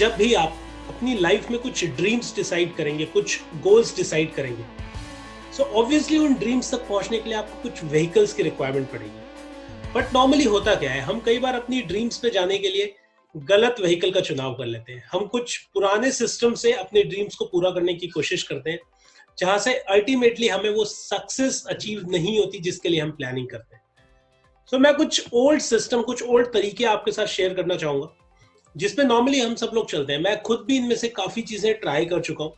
जब भी आप अपनी लाइफ में कुछ ड्रीम्स डिसाइड करेंगे, कुछ गोल्स डिसाइड करेंगे, सो ऑब्वियसली उन ड्रीम्स तक पहुंचने के लिए आपको कुछ व्हीकल्स की रिक्वायरमेंट पड़ेगी। बट नॉर्मली होता क्या है, हम कई बार अपनी ड्रीम्स पे जाने के लिए गलत व्हीकल का चुनाव कर लेते हैं। हम कुछ पुराने सिस्टम से अपने ड्रीम्स को पूरा करने की कोशिश करते हैं, जहां से अल्टीमेटली हमें वो सक्सेस अचीव नहीं होती जिसके लिए हम प्लानिंग करते हैं। सो मैं कुछ ओल्ड सिस्टम, कुछ ओल्ड तरीके आपके साथ शेयर करना चाहूंगा, जिसपे नॉर्मली हम सब लोग चलते हैं। मैं खुद भी इनमें से काफी चीजें ट्राई कर चुका हूँ,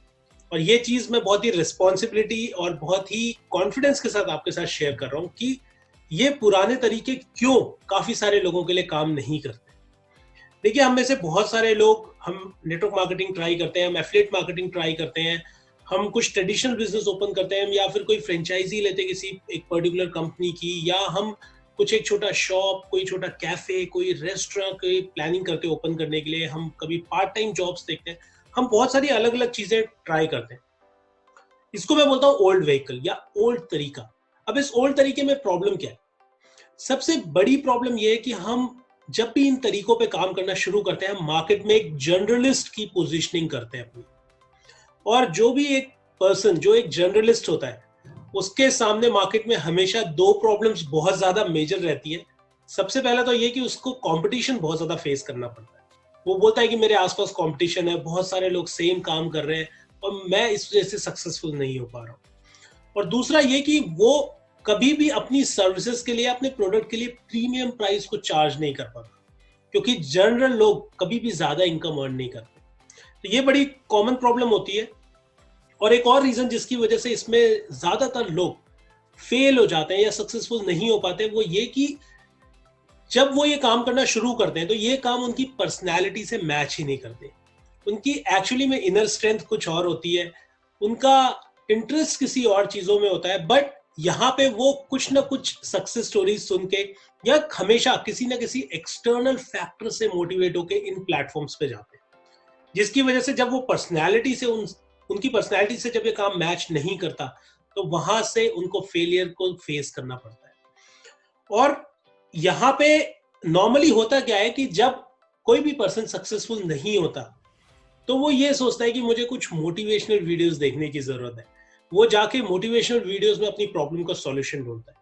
और ये चीज मैं बहुत ही रिस्पॉन्सिबिलिटी और बहुत ही कॉन्फिडेंस के साथ आपके साथ शेयर कर रहा हूँ कि ये पुराने तरीके क्यों काफी सारे लोगों के लिए काम नहीं करते। देखिए, हम में से बहुत सारे लोग, हम नेटवर्क मार्केटिंग ट्राई करते हैं, हम एफिलिएट मार्केटिंग ट्राई करते हैं, हम कुछ ट्रेडिशनल बिजनेस ओपन करते हैं, या फिर कोई फ्रेंचाइजी लेते हैं किसी एक पर्टिकुलर कंपनी की, या हम कुछ एक छोटा शॉप, कोई छोटा कैफे, कोई रेस्टोरेंट की प्लानिंग करते हैं ओपन करने के लिए। हम कभी पार्ट टाइम जॉब्स देखते हैं, हम बहुत सारी अलग अलग चीजें ट्राई करते हैं। इसको मैं बोलता हूँ ओल्ड व्हीकल या ओल्ड तरीका। अब इस ओल्ड तरीके में प्रॉब्लम क्या है? सबसे बड़ी प्रॉब्लम यह है कि हम जब भी इन तरीकों पे काम करना शुरू करते हैं, हम मार्केट में एक जर्नलिस्ट की पोजीशनिंग करते हैं अपनी। और जो भी एक पर्सन जो एक जर्नलिस्ट होता है, उसके सामने मार्केट में हमेशा दो प्रॉब्लम्स बहुत ज्यादा मेजर रहती है। सबसे पहला तो ये कि उसको कंपटीशन बहुत ज्यादा फेस करना पड़ता है। वो बोलता है कि मेरे आसपास कंपटीशन है, बहुत सारे लोग सेम काम कर रहे हैं और मैं इस वजह से सक्सेसफुल नहीं हो पा रहा हूँ। और दूसरा ये कि वो कभी भी अपनी सर्विसेज के लिए, अपने प्रोडक्ट के लिए प्रीमियम प्राइस को चार्ज नहीं कर पाता, क्योंकि जनरल लोग कभी भी ज्यादा इनकम अर्न नहीं करते। तो ये बड़ी कॉमन प्रॉब्लम होती है। और एक और रीजन जिसकी वजह से इसमें ज्यादातर लोग फेल हो जाते हैं या सक्सेसफुल नहीं हो पाते, वो ये कि जब वो ये काम करना शुरू करते हैं तो ये काम उनकी पर्सनैलिटी से मैच ही नहीं करते। उनकी एक्चुअली में इनर स्ट्रेंथ कुछ और होती है, उनका इंटरेस्ट किसी और चीजों में होता है, बट यहाँ पे वो कुछ ना कुछ सक्सेस स्टोरीज सुन के या हमेशा किसी ना किसी एक्सटर्नल फैक्टर से मोटिवेट होके इन प्लेटफॉर्म्स पे जाते हैं, जिसकी वजह से जब वो पर्सनैलिटी से उनकी पर्सनैलिटी से जब ये काम मैच नहीं करता, तो वहां से उनको फेलियर को फेस करना पड़ता है। और यहाँ पे नॉर्मली होता क्या है कि जब कोई भी पर्सन सक्सेसफुल नहीं होता, तो वो ये सोचता है कि मुझे कुछ मोटिवेशनल वीडियोस देखने की जरूरत है। वो जाके मोटिवेशनल वीडियोस में अपनी प्रॉब्लम का सॉल्यूशन ढूंढता है।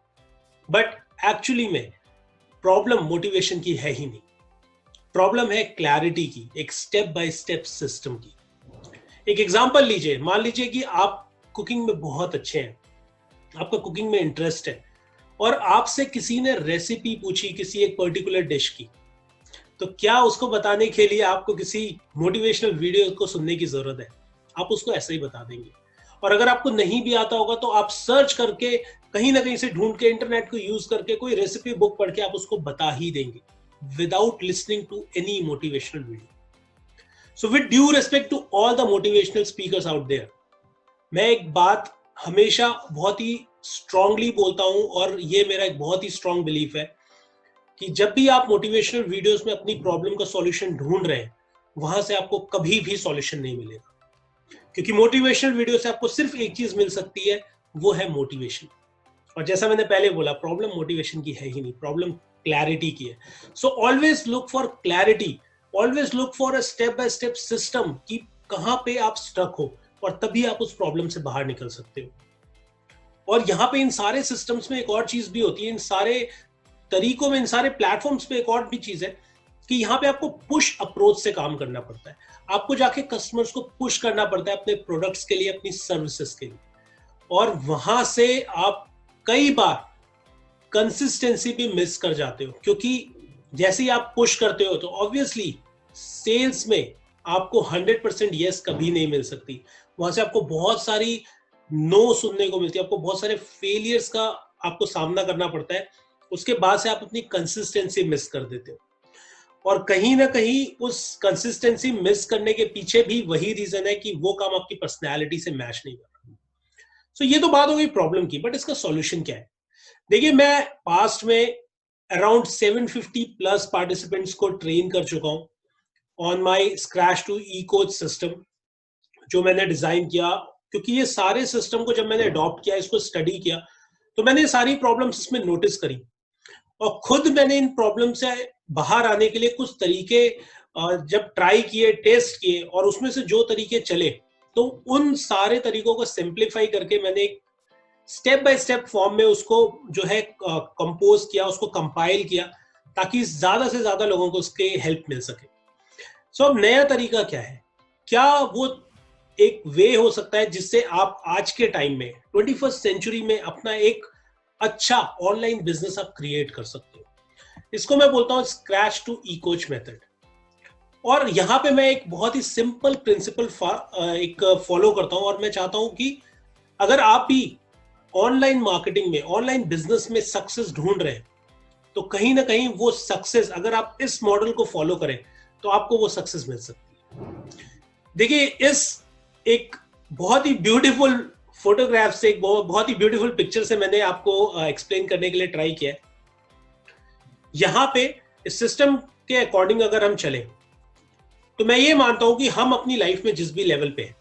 बट एक्चुअली में प्रॉब्लम मोटिवेशन की है ही नहीं, प्रॉब्लम है क्लैरिटी की, एक स्टेप बाय स्टेप सिस्टम की। एक एग्जांपल लीजिए, मान लीजिए कि आप कुकिंग में बहुत अच्छे हैं, आपका कुकिंग में इंटरेस्ट है, और आपसे किसी ने रेसिपी पूछी किसी एक पर्टिकुलर डिश की, तो क्या उसको बताने के लिए आपको किसी मोटिवेशनल वीडियो को सुनने की जरूरत है? आप उसको ऐसे ही बता देंगे। और अगर आपको नहीं भी आता होगा तो आप सर्च करके, कहीं ना कहीं से ढूंढ के, इंटरनेट को यूज करके, कोई रेसिपी बुक पढ़ के आप उसको बता ही देंगे, without listening to any motivational video. So with due respect to all the motivational speakers out there, मैं एक बात हमेशा बहुत ही स्ट्रांगली बोलता हूं, और ये मेरा एक बहुत ही स्ट्रांग बिलीफ है कि जब भी आप मोटिवेशनल वीडियोस में अपनी प्रॉब्लम का सॉल्यूशन ढूंढ रहे हैं, वहां से आपको कभी भी सॉल्यूशन नहीं मिलेगा। क्योंकि मोटिवेशनल वीडियो से आपको सिर्फ एक चीज मिल सकती है, वो है मोटिवेशन। और जैसा मैंने पहले बोला, प्रॉब्लम मोटिवेशन की है ही नहीं, प्रॉब्लम क्लैरिटी की है। So always look for clarity, always look for a step by step system कि कहां पे आप स्टक हो, और तभी आप उस प्रॉब्लम से बाहर निकल सकते हो। और यहाँ पे इन सारे सिस्टम्स में एक और चीज भी होती है, इन सारे तरीकों में, इन सारे प्लेटफॉर्म्स पे एक और भी चीज है कि यहाँ पे आपको पुश अप्रोच से काम करना पड़ता है। आपको जाके कस्टमर्स को पुश करना पड़ता है अपने प्रोडक्ट्स के लिए, अपनी सर्विसेज के लिए। और वहां से आप कई बार कंसिस्टेंसी भी मिस कर जाते हो, क्योंकि जैसे ही आप पुश करते हो तो ऑब्वियसली सेल्स में आपको 100% यस कभी नहीं मिल सकती। वहां से आपको बहुत सारी नो सुनने को मिलती है, आपको बहुत सारे फेलियर्स का आपको सामना करना पड़ता है। उसके बाद से आप अपनी कंसिस्टेंसी मिस कर देते हो, और कहीं ना कहीं उस कंसिस्टेंसी मिस करने के पीछे भी वही रीजन है कि वो काम आपकी पर्सनैलिटी से मैच नहीं कर रहा। सो ये तो बात हो गई प्रॉब्लम की, बट इसका सॉल्यूशन क्या है? देखिए, मैं पास्ट में अराउंड 750 प्लस पार्टिसिपेंट्स को ट्रेन कर चुका हूं on my scratch to E coach system, जो मैंने डिजाइन किया। क्योंकि ये सारे सिस्टम को जब मैंने अडॉप्ट किया, इसको स्टडी किया, तो मैंने सारी प्रॉब्लम्स इसमें नोटिस करी, और खुद मैंने इन प्रॉब्लम से बाहर आने के लिए कुछ तरीके जब ट्राई किए, टेस्ट किए और उसमें से जो तरीके चले, तो उन सारे तरीकों को सिंप्लीफाई करके मैंने एक स्टेप बाय स्टेप फॉर्म में उसको जो है कंपोज किया, उसको कंपाइल किया, ताकि ज्यादा से ज्यादा लोगों को उसके हेल्प मिल सके। सो अब नया तरीका क्या है? क्या वो एक वे हो सकता है जिससे आप आज के टाइम में 21st सेंचुरी में अपना एक अच्छा ऑनलाइन बिजनेस आप क्रिएट कर सकते हो? इसको मैं बोलता हूं scratch to E coach method. और यहां पे मैं एक बहुत ही सिंपल प्रिंसिपल एक फॉलो करता हूं, और मैं चाहता हूं कि अगर आप भी ऑनलाइन मार्केटिंग में, ऑनलाइन बिजनेस में सक्सेस ढूंढ रहे हैं, तो कहीं ना कहीं वो सक्सेस, अगर आप इस मॉडल को फॉलो करें, तो आपको वो सक्सेस मिल सकती है। देखिए, इस एक बहुत ही ब्यूटीफुल फोटोग्राफ से, एक बहुत ही ब्यूटीफुल पिक्चर से मैंने आपको एक्सप्लेन करने के लिए ट्राई किया है। यहां पे इस सिस्टम के अकॉर्डिंग अगर हम चलें, तो मैं ये मानता हूं कि हम अपनी लाइफ में जिस भी लेवल पे हैं,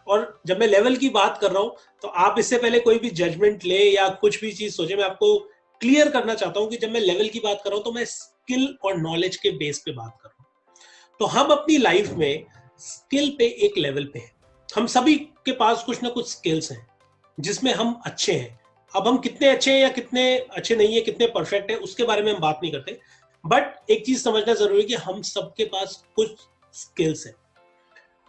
और जब मैं लेवल की बात कर रहा हूं, तो आप इससे पहले कोई भी जजमेंट ले या कुछ भी चीज सोचे, मैं आपको क्लियर करना चाहता हूं कि जब मैं लेवल की बात कर रहा हूं, तो मैं स्किल और नॉलेज के बेस पे बात कर रहा हूं। तो हम अपनी लाइफ में स्किल पे एक लेवल पे हैं। हम सभी के पास कुछ ना कुछ स्किल्स हैं जिसमें हम अच्छे हैं। अब हम कितने अच्छे हैं या कितने अच्छे नहीं है, कितने परफेक्ट है, उसके बारे में हम बात नहीं करते, बट एक चीज समझना जरूरी है कि हम सबके पास कुछ स्किल्स है।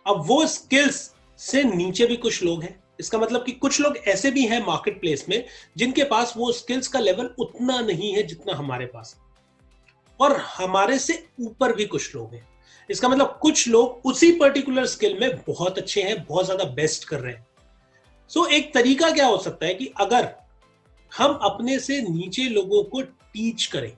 अब वो स्किल्स से नीचे भी कुछ लोग हैं। इसका मतलब कि कुछ लोग ऐसे भी हैं मार्केट प्लेस में जिनके पास वो स्किल्स का लेवल उतना नहीं है जितना हमारे पास, और हमारे से ऊपर भी कुछ लोग हैं। इसका मतलब कुछ लोग उसी पर्टिकुलर स्किल में बहुत अच्छे हैं, बहुत ज्यादा बेस्ट कर रहे हैं। सो एक तरीका क्या हो सकता है कि अगर हम अपने से नीचे लोगों को टीच करें,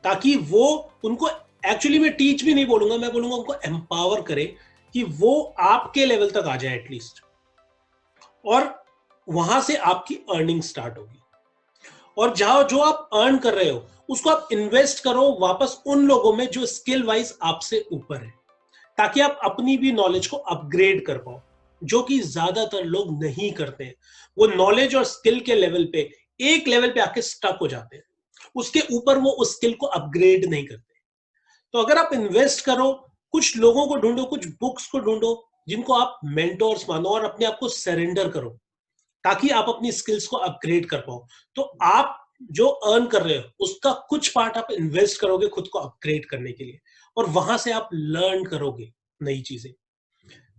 ताकि वो उनको, एक्चुअली मैं टीच भी नहीं बोलूंगा, मैं बोलूंगा उनको एम्पावर करें कि वो आपके लेवल तक आ जाए एटलीस्ट, और वहां से आपकी अर्निंग स्टार्ट होगी। और जहां जो आप अर्न कर रहे हो, उसको आप इन्वेस्ट करो वापस उन लोगों में जो स्किल वाइज आपसे ऊपर है, ताकि आप अपनी भी नॉलेज को अपग्रेड कर पाओ, जो कि ज्यादातर लोग नहीं करते हैं। वो नॉलेज और स्किल के लेवल पे, एक लेवल पे आके स्टक हो जाते हैं, उसके ऊपर वो उस स्किल को अपग्रेड नहीं करते। तो अगर आप इन्वेस्ट करो, कुछ लोगों को ढूंढो, कुछ बुक्स को ढूंढो जिनको आप मेंटोर्स मानो, और अपने आप को सरेंडर करो, ताकि आप अपनी स्किल्स को अपग्रेड कर पाओ। तो आप जो अर्न कर रहे हो उसका कुछ पार्ट आप इन्वेस्ट करोगे खुद को अपग्रेड करने के लिए, और वहां से आप लर्न करोगे नई चीजें।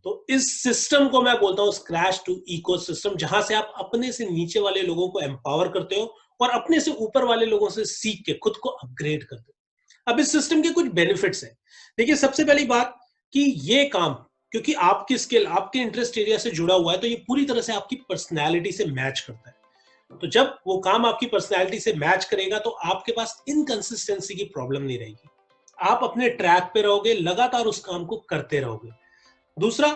तो इस सिस्टम को मैं बोलता हूं स्क्रैच टू इको सिस्टम, जहां से आप अपने से नीचे वाले लोगों को एम्पावर करते हो और अपने से ऊपर वाले लोगों से सीख के खुद को अपग्रेड करते हो। अब इस सिस्टम के कुछ बेनिफिट्स हैं। देखिए, सबसे पहली बात कि ये काम, क्योंकि आपकी स्किल आपके इंटरेस्ट एरिया से जुड़ा हुआ है, तो ये पूरी तरह से आपकी पर्सनैलिटी से मैच करता है। तो जब वो काम आपकी पर्सनैलिटी से मैच करेगा, तो आपके पास इनकंसिस्टेंसी की प्रॉब्लम नहीं रहेगी। आप अपने ट्रैक पे रहोगे, लगातार उस काम को करते रहोगे। दूसरा,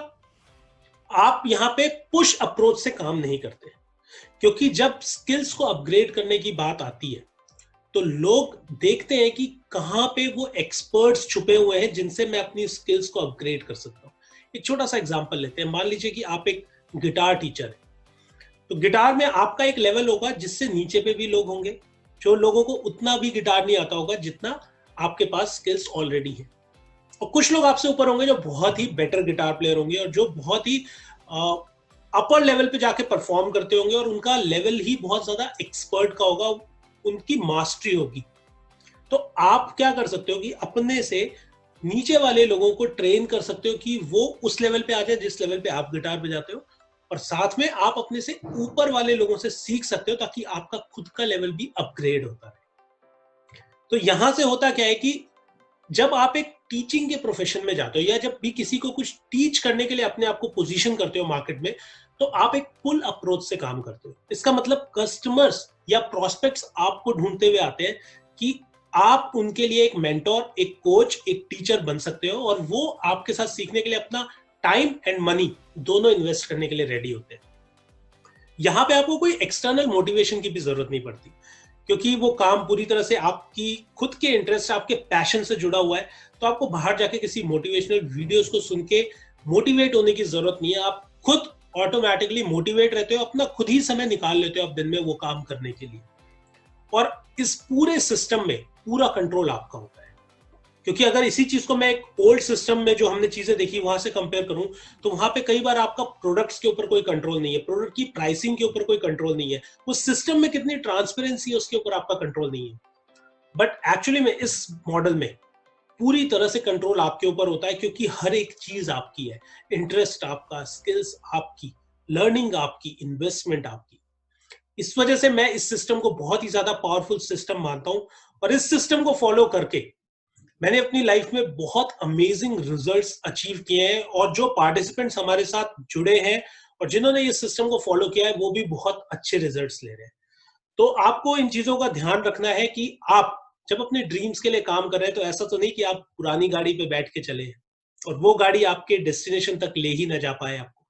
आप यहां पे पुश अप्रोच से काम नहीं करते, क्योंकि जब स्किल्स को अपग्रेड करने की बात आती है, तो लोग देखते हैं कि कहां पे वो एक्सपर्ट्स छुपे हुए हैं जिनसे मैं अपनी स्किल्स को अपग्रेड कर सकता हूं। एक छोटा सा एग्जांपल लेते हैं। मान लीजिए कि आप एक गिटार टीचर है, तो गिटार में आपका एक लेवल होगा जिससे नीचे पे भी लोग होंगे, जो लोगों को उतना भी गिटार नहीं आता होगा जितना आपके पास स्किल्स ऑलरेडी है। और कुछ लोग आपसे ऊपर होंगे जो बहुत ही बेटर गिटार प्लेयर होंगे, और जो बहुत ही अपर लेवल पे जाके परफॉर्म करते होंगे, और उनका लेवल ही बहुत ज्यादा एक्सपर्ट का होगा, उनकी मास्टरी होगी। तो आप क्या कर सकते हो कि अपने से नीचे वाले लोगों को ट्रेन कर सकते हो कि वो उस लेवल पे आ जाए जिस लेवल पे आप गिटार बजाते हो, और साथ में आप अपने से ऊपर वाले लोगों से सीख सकते हो, ताकि आपका खुद का लेवल भी अपग्रेड होता है। तो यहां से होता क्या है कि जब आप एक टीचिंग के प्रोफेशन में जाते हो, या जब भी किसी को कुछ टीच करने के लिए अपने आप को पोजीशन करते हो मार्केट में, तो आप एक पुल अप्रोच से काम करते हो। इसका मतलब कस्टमर्स या प्रोस्पेक्ट्स आपको ढूंढते हुए आते हैं कि आप उनके लिए एक मेंटोर, एक कोच, एक टीचर बन सकते हो, और वो आपके साथ सीखने के लिए अपना टाइम एंड मनी दोनों इन्वेस्ट करने के लिए रेडी होते हैं। यहां पे आपको कोई एक्सटर्नल मोटिवेशन की भी जरूरत नहीं पड़ती, क्योंकि वो काम पूरी तरह से आपकी खुद के इंटरेस्ट, आपके पैशन से जुड़ा हुआ है। तो आपको बाहर जाके किसी मोटिवेशनल वीडियोस को सुन के मोटिवेट होने की जरूरत नहीं है। आप खुद ऑटोमेटिकली मोटिवेट रहते हो, अपना खुद ही समय निकाल लेते हो आप दिन में वो काम करने के लिए, और इस पूरे सिस्टम में पूरा कंट्रोल आपका होता है। क्योंकि अगर इसी चीज को मैं एक ओल्ड सिस्टम में जो हमने चीजें देखी वहां से कंपेयर करूं, तो वहां पे कई बार आपका प्रोडक्ट्स के ऊपर कोई कंट्रोल नहीं है, प्रोडक्ट की प्राइसिंग के ऊपर कोई कंट्रोल नहीं है, उस सिस्टम में कितनी ट्रांसपेरेंसी है उसके ऊपर आपका कंट्रोल नहीं है। बट एक्चुअली में इस मॉडल में पूरी तरह से कंट्रोल आपके ऊपर होता है, क्योंकि हर एक चीज आपकी है, इंटरेस्ट आपका, स्किल्स आपकी, लर्निंग आपकी, इन्वेस्टमेंट आपकी। इस वजह से मैं इस सिस्टम को बहुत ही ज्यादा पावरफुल सिस्टम मानता हूं, और इस सिस्टम को फॉलो करके मैंने अपनी लाइफ में बहुत अमेजिंग रिजल्ट्स अचीव किए हैं, और जो पार्टिसिपेंट्स हमारे साथ जुड़े हैं और जिन्होंने इस सिस्टम को फॉलो किया है वो भी बहुत अच्छे रिजल्ट्स ले रहे हैं। तो आपको इन चीजों का ध्यान रखना है कि आप जब अपने ड्रीम्स के लिए काम कर रहे हैं तो ऐसा तो नहीं कि आप पुरानी गाड़ी पे बैठ के चले और वो गाड़ी आपके डेस्टिनेशन तक ले ही ना जा पाए आपको।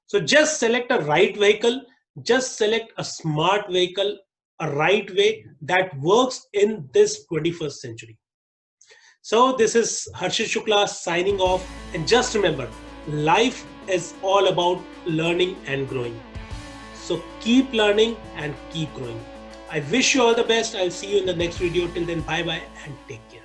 So just select a right vehicle, just select a smart vehicle, a right way that works in this 21st century. So this is Harshit Shukla signing off, and just remember, life is all about learning and growing. So keep learning and keep growing. I wish you all the best. I'll see you in the next video. Till then, bye bye and take care.